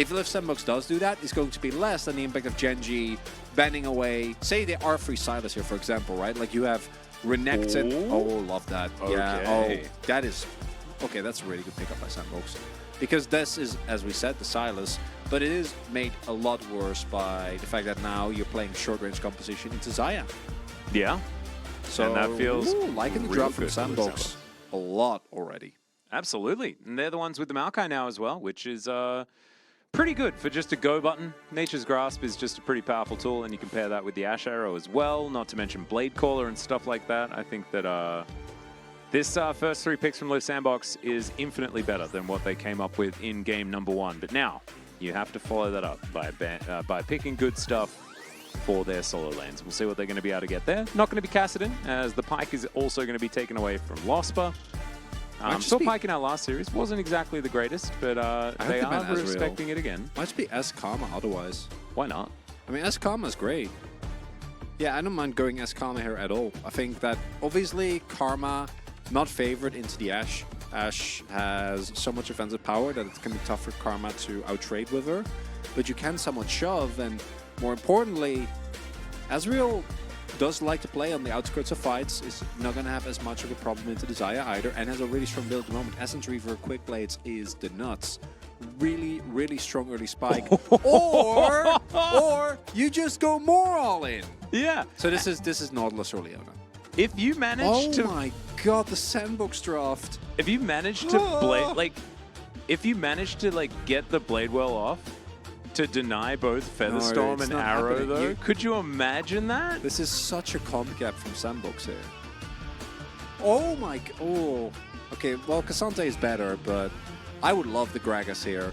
If Sandbox does do that, it's going to be less than the impact of Gen.G banning away. Say they are free Silas here, for example, right? Like you have Renekton. Oh, love that. Okay. Yeah. Oh, that is... Okay, that's a really good pickup by Sandbox. Because this is, as we said, the Silas, but it is made a lot worse by the fact that now you're playing short-range composition into Xayah. Yeah. So and that feels liking the drop from Sandbox a lot already. Absolutely. And they're the ones with the Maokai now as well, which is pretty good for just a go button. Nature's Grasp is just a pretty powerful tool, and you compare that with the Ash Arrow as well, not to mention Blade Caller and stuff like that. I think that this first 3 picks from Live Sandbox is infinitely better than what they came up with in game number 1. But now, you have to follow that up by picking good stuff for their solo lanes. We'll see what they're going to be able to get there. Not going to be Kassadin, as the Pike is also going to be taken away from Lospa. Saw Pike in our last series. Wasn't exactly the greatest, but they are respecting it again. Might just be S-Karma otherwise. Why not? I mean, S-Karma is great. Yeah, I don't mind going S-Karma here at all. I think that, obviously, Karma, not favored into the Ashe. Ashe has so much offensive power that it can be tough for Karma to outtrade with her. But you can somewhat shove, and more importantly, Ezreal does like to play on the outskirts of fights, is not going to have as much of a problem into the Xayah either, and has a really strong build at the moment. Essence Reaver, Quick Blades is the nuts. Really, really strong early spike. or you just go more all in. Yeah. So this is Nautilus or Leona. If you manage to... Oh my god, the Sandbox draft. If you manage to if you manage to get the Bladewell off, to deny both Featherstorm and Arrow, happening. Though? Could you imagine that? This is such a comp gap from Sandbox here. Oh my... Oh. Okay, well, Cassante is better, but I would love the Gragas here.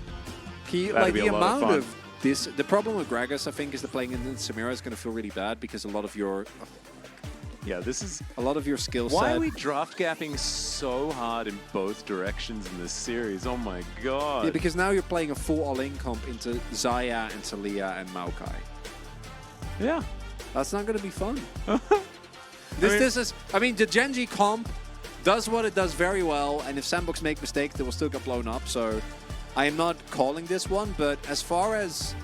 The amount of this... The problem with Gragas, I think, is the playing in Samira is going to feel really bad because a lot of your... Yeah, this is... A lot of your skill set... Why are we draft gapping so hard in both directions in this series? Oh my god. Yeah, because now you're playing a full all-in comp into Xayah and Talia and Maokai. Yeah. That's not going to be fun. I mean, the Gen.G comp does what it does very well, and if Sandbox make mistakes, they will still get blown up, so I am not calling this one, but as far as...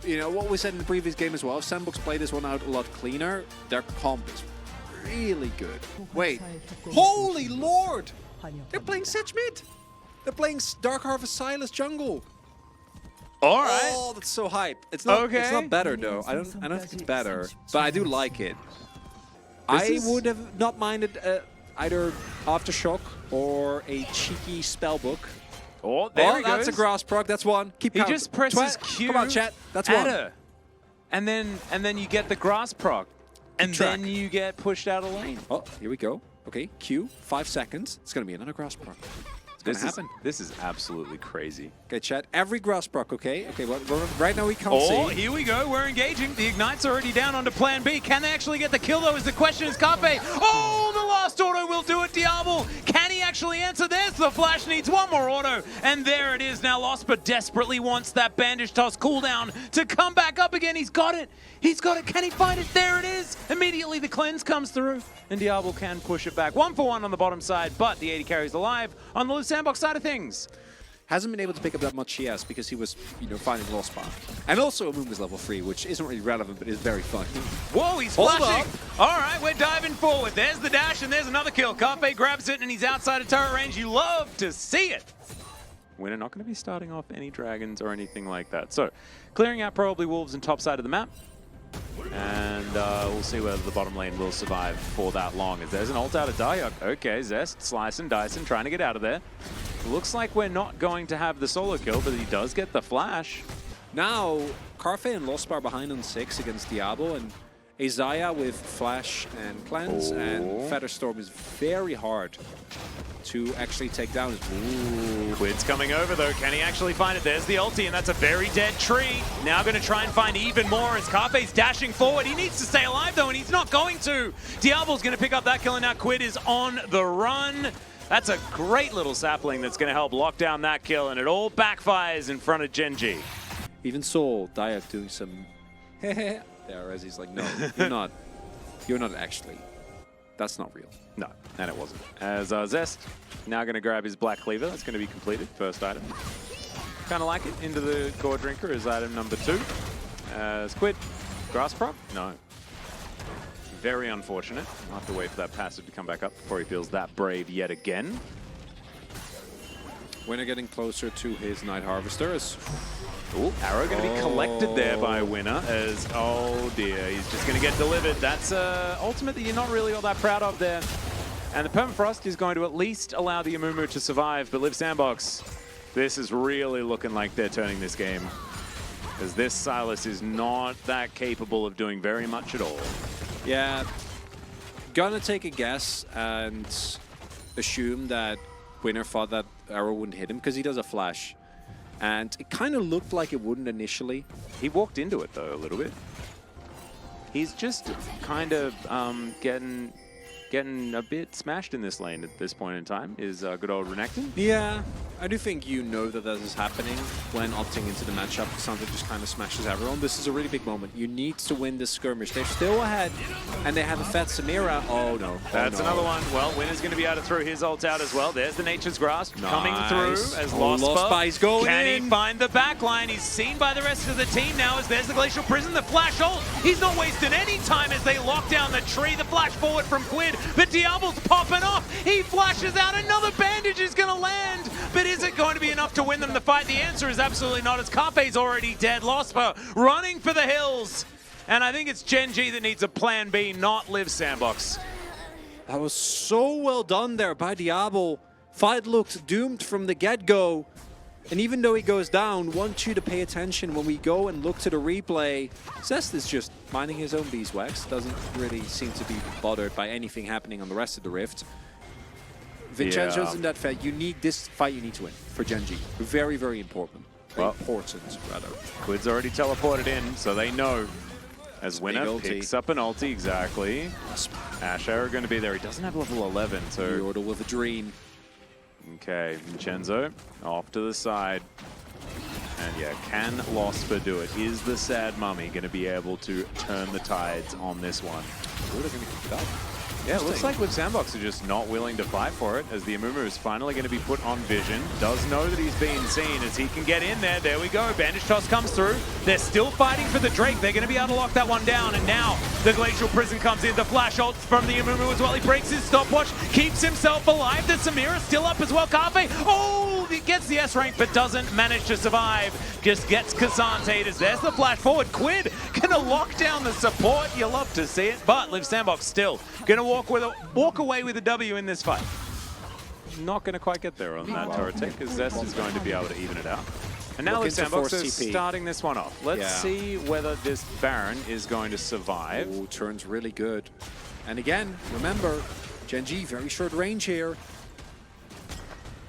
You know, what we said in the previous game as well, if Sandbox play this one out a lot cleaner, their comp is really good. Wait, holy lord! They're playing Sedge mid! They're playing Dark Harvest Silas jungle! Alright! Oh, that's so hype. It's not, okay. It's not better though. I don't think it's better, but I do like it. I would have not minded either Aftershock or a cheeky spellbook. Oh, there he goes. That's a grass proc. That's one. Keep counting. He just presses Q. Come on, chat. That's one. Her. And then you get the grass proc. And then you get pushed out of lane. Oh, here we go. Okay, Q. 5 seconds. It's going to be another grass proc. It's going to happen. This is absolutely crazy. Okay, chat. Every grass proc, okay? Okay, well, right now we can't see. Oh, here we go. We're engaging. The Ignite's already down onto plan B. Can they actually get the kill, though, is the question. Is Carpe. Oh, the last auto will do it. Diablo. Can he actually answer this? The Flash needs one more auto. And there it is now. Lospa desperately wants that Bandage Toss cooldown to come back up again. He's got it. He's got it. Can he find it? There it is. Immediately the cleanse comes through. And Diablo can push it back. 1-for-1 on the bottom side, but the 80 carries alive on the Live Sandbox side of things. Hasn't been able to pick up that much CS because he was, finding Lost Path. And also Amumu is level 3, which isn't really relevant, but is very fun. Whoa, he's flashing. All right, we're diving forward. There's the dash, and there's another kill. Carpe grabs it, and he's outside of turret range. You love to see it. We're not going to be starting off any dragons or anything like that. So, clearing out probably Wolves and top side of the map. And we'll see whether the bottom lane will survive for that long. As there's an ult out of Diok. Okay, Zest slicing, dicing, trying to get out of there. Looks like we're not going to have the solo kill, but he does get the flash. Now, Carfe and Lost are behind on 6 against Diablo, and Xayah with flash and cleanse, and Featherstorm is very hard to actually take down. Ooh. Quid's coming over though. Can he actually find it? There's the ulti, and that's a very dead tree. Now going to try and find even more as Carpe's dashing forward. He needs to stay alive though, and he's not going to. Diablo's going to pick up that kill, and now Quid is on the run. That's a great little sapling that's going to help lock down that kill, and it all backfires in front of Gen.G. Even saw Diok doing some there as he's like, no, you're not actually. That's not real. No, and it wasn't. As Zest now going to grab his Black Cleaver. That's going to be completed. First item. Kind of like it. Into the Gore Drinker is item number 2. Squid. Grass prop? No. Very unfortunate. I'll have to wait for that passive to come back up before he feels that brave yet again. Winner getting closer to his Night Harvester. Ooh, arrow going to be collected there by Winner as, oh dear, he's just going to get delivered. That's ultimate that you're not really all that proud of there. And the Permafrost is going to at least allow the Amumu to survive, but Live Sandbox, this is really looking like they're turning this game. Because this Silas is not that capable of doing very much at all. Yeah, gonna take a guess and assume that Winner thought that arrow wouldn't hit him because he does a flash. And it kind of looked like it wouldn't initially. He walked into it though a little bit. He's just kind of getting a bit smashed in this lane at this point in time, is good old Renekton. Yeah, I do think you know that that is happening when opting into the matchup. Cassandra just kind of smashes everyone. This is a really big moment. You need to win this skirmish. They're still ahead, and they have a fat Samira. Oh no. That's another one. Well, Winner's going to be able to throw his ult out as well. There's the Nature's Grasp coming through as Lospa is going Can in. he find the backline? He's seen by the rest of the team now as there's the Glacial Prison, the flash ult. He's not wasting any time as they lock down the tree. The flash forward from Quid, but Diablo's popping off. He flashes out. Another bandage is going to land, but is it going to be enough to win them the fight? The answer is absolutely not, as Carpe's already dead. Lospa running for the hills. And I think it's Gen.G that needs a plan B, not Live Sandbox. That was so well done there by Diablo. Fight looked doomed from the get-go. And even though he goes down, want you to pay attention when we go and look to the replay. Zest is just minding his own beeswax. Doesn't really seem to be bothered by anything happening on the rest of the Rift. Vincenzo's in that fight. You need this fight. You need to win for Gen.G. Very, very important. Important, rather. Quid's already teleported in, so they know. As Winner picks up an ulti, exactly. Asher are going to be there. He doesn't have level 11, so... The order with a dream. Okay, Vincenzo off to the side. And yeah, can Lospa do it? Is the Sad Mummy going to be able to turn the tides on this one? They're going to pick it up. Yeah, it looks like Live Sandbox are just not willing to fight for it, as the Amumu is finally going to be put on vision. Does know that he's being seen as he can get in there. There we go. Bandage toss comes through. They're still fighting for the Drake. They're going to be able to lock that one down. And now the Glacial Prison comes in. The flash ult from the Amumu as well. He breaks his stopwatch, keeps himself alive. The Samira still up as well. Carpe, oh, he gets the S rank, but doesn't manage to survive. Just gets Cassante. There's the flash forward. Quid gonna lock down the support. You love to see it, but Live Sandbox still gonna walk away with a W in this fight. Not going to quite get there on that turret tech, because Zest is going to be able to even it out. And now Live Sandbox is starting this one off. Let's see whether this Baron is going to survive. Ooh, turns really good. And again, remember, Gen.G very short range here.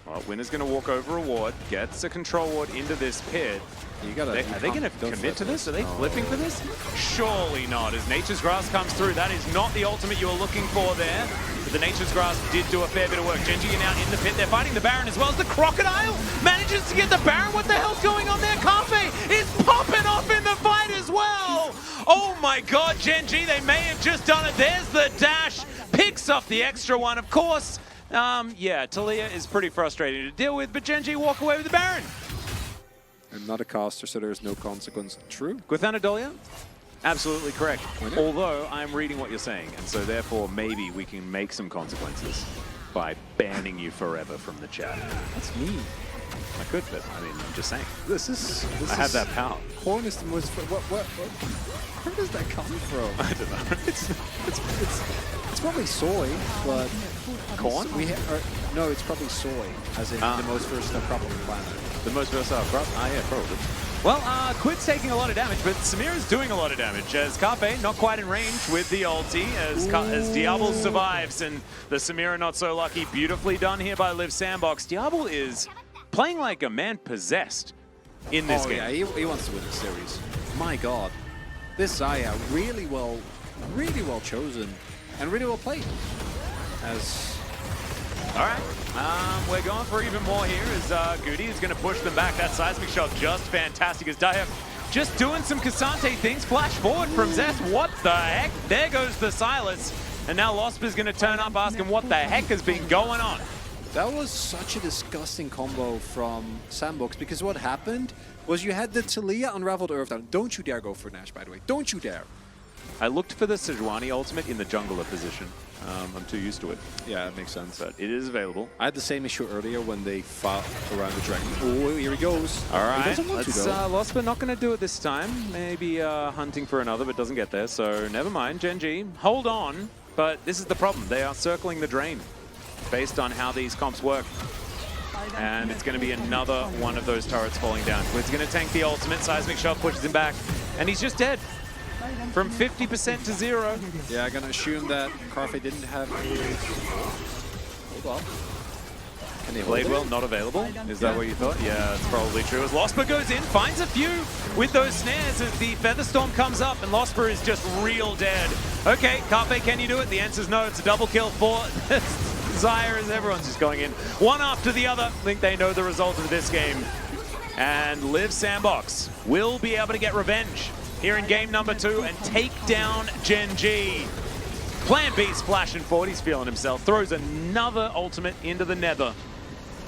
Well, Winner's going to walk over a ward, gets a control ward into this pit. Are they going to commit to this? Are they flipping for this? Surely not, as Nature's Grasp comes through. That is not the ultimate you were looking for there. But the Nature's Grasp did do a fair bit of work. Gen.G are now in the pit. They're fighting the Baron as well as the Crocodile manages to get the Baron. What the hell's going on there? Carpe is popping off in the fight as well. Oh my god, Gen.G, they may have just done it. There's the dash. Picks up the extra one, of course. Yeah, Talia is pretty frustrating to deal with, but Gen.G walk away with the Baron. I'm not a caster, so there's no consequence. True. Gwithanadolia? Absolutely correct. Although I'm reading what you're saying, and so therefore maybe we can make some consequences by banning you forever from the chat. That's mean. I could, but I mean, I'm just saying. I have that power. Corn is the most. Where does that come from? I don't know. It's probably soy, but corn? No, it's probably soy, as in the most versatile crop on the planet. The most versatile crop? Yeah, probably. Well, Quid's taking a lot of damage, but Samira's doing a lot of damage, as Carpe not quite in range with the ulti, as Diablo survives, and the Samira not so lucky. Beautifully done here by Live Sandbox. Diablo is playing like a man possessed in this game. Yeah, he wants to win the series. My god. This Zaya really well chosen, and really well played. All right, we're going for even more here as Goody is going to push them back. That seismic shot just fantastic as Daya just doing some Cassante things. Flash forward from Zest. What the heck? There goes the Silas. And now Lospa is going to turn up asking what the heck has been going on. That was such a disgusting combo from Sandbox, because what happened was you had the Talia Unraveled Earthdown. Don't you dare go for Nash, by the way. Don't you dare. I looked for the Sejuani ultimate in the jungler position. I'm too used to it. Yeah, that makes sense. But it is available. I had the same issue earlier when they fought around the dragon. Oh, here he goes. All right, He doesn't want to, let's, though. Losper not going to do it this time. Maybe hunting for another, but doesn't get there. So never mind. Gen.G, hold on. But this is the problem. They are circling the drain based on how these comps work. And it's going to be another one of those turrets falling down. It's going to tank the ultimate. Seismic Shot pushes him back. And he's just dead. From 50% to 0. Yeah, I'm going to assume that Carfe didn't have... Hold on. Can they hold it? Bladewell not available. Is that what you thought? Yeah, it's probably true. As Losper goes in, finds a few with those snares as the Featherstorm comes up, and Losper is just real dead. Okay, Carpe, can you do it? The answer's no. It's a double kill for Xayah, as everyone's just going in. One after the other. I think they know the result of this game. And Liv Sandbox will be able to get revenge here in game number 2 and take down Gen.G. Plan B's flashing forward. He's feeling himself. Throws another ultimate into the nether.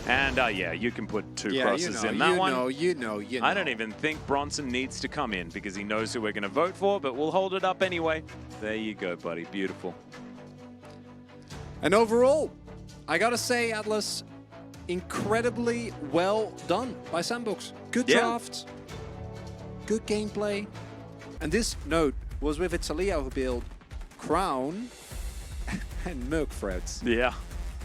And yeah, you can put two crosses in that one. You know. I don't even think Bronson needs to come in because he knows who we're going to vote for, but we'll hold it up anyway. There you go, buddy. Beautiful. And overall, I gotta say, Atlas, incredibly well done by Sandbox. Good draft, good gameplay. And this note was with its Talia who built Crown and Merc Threads. Yeah.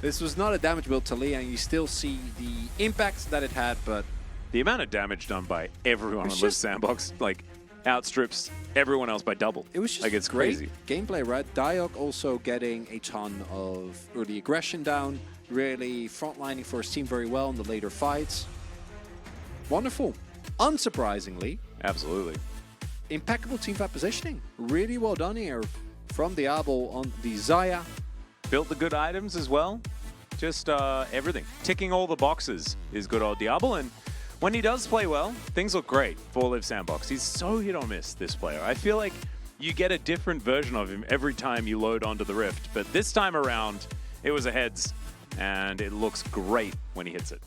This was not a damage build Talia, and you still see the impact that it had, but... The amount of damage done by everyone on Liv Sandbox, like, outstrips everyone else by double. It was just like, it's great crazy. Gameplay, right? Diok also getting a ton of early aggression down, really frontlining for his team very well in the later fights. Wonderful. Unsurprisingly. Absolutely. Impeccable teamfight positioning. Really well done here from Diablo on the Xayah. Built the good items as well. Just everything. Ticking all the boxes is good old Diablo. And when he does play well, things look great for Liv Sandbox. He's so hit or miss, this player. I feel like you get a different version of him every time you load onto the Rift. But this time around, it was a heads, and it looks great when he hits it.